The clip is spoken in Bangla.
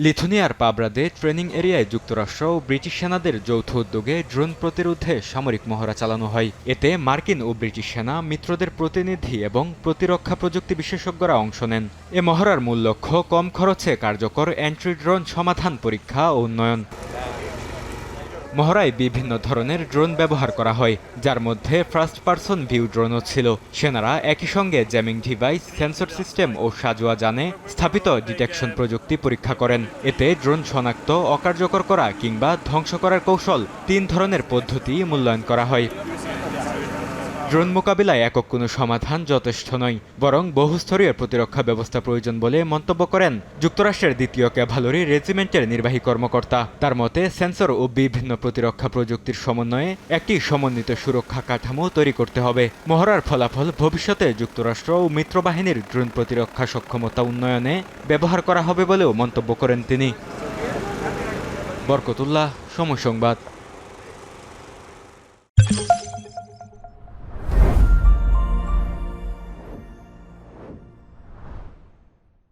লিথুনিয়ার পাবরাদে ট্রেনিং এরিয়ায় যুক্তরাষ্ট্র ও ব্রিটিশ সেনাদের যৌথ উদ্যোগে ড্রোন প্রতিরোধে সামরিক মহড়া চালানো হয়। এতে মার্কিন ও ব্রিটিশ সেনা, মিত্রদের প্রতিনিধি এবং প্রতিরক্ষা প্রযুক্তি বিশেষজ্ঞরা অংশ নেন। এ মহড়ার মূল লক্ষ্য কম খরচে কার্যকর অ্যান্টি ড্রোন সমাধান পরীক্ষা ও উন্নয়ন। মহড়ায় বিভিন্ন ধরনের ড্রোন ব্যবহার করা হয়, যার মধ্যে ফার্স্ট পারসন ভিউ ড্রোনও ছিল। সেনারা একই সঙ্গে জ্যামিং ডিভাইস, সেন্সর সিস্টেম ও সাজোয়া যানে স্থাপিত ডিটেকশন প্রযুক্তি পরীক্ষা করেন। এতে ড্রোন শনাক্ত, অকার্যকর করা কিংবা ধ্বংস করার কৌশল ৩ ধরনের পদ্ধতি মূল্যায়ন করা হয়। ড্রোন মোকাবিলায় একক কোনো সমাধান যথেষ্ট নয়, বরং বহুস্তরীয় প্রতিরক্ষা ব্যবস্থা প্রয়োজন বলে মন্তব্য করেন যুক্তরাষ্ট্রের ২য় ক্যাভালরি রেজিমেন্টের নির্বাহী কর্মকর্তা। তার মতে, সেন্সর ও বিভিন্ন প্রতিরক্ষা প্রযুক্তির সমন্বয়ে একটি সমন্বিত সুরক্ষা কাঠামো তৈরি করতে হবে। মহড়ার ফলাফল ভবিষ্যতে যুক্তরাষ্ট্র ও মিত্রবাহিনীর ড্রোন প্রতিরক্ষা সক্ষমতা উন্নয়নে ব্যবহার করা হবে বলেও মন্তব্য করেন তিনি। বরকতুল্লাহ, সময় সংবাদ।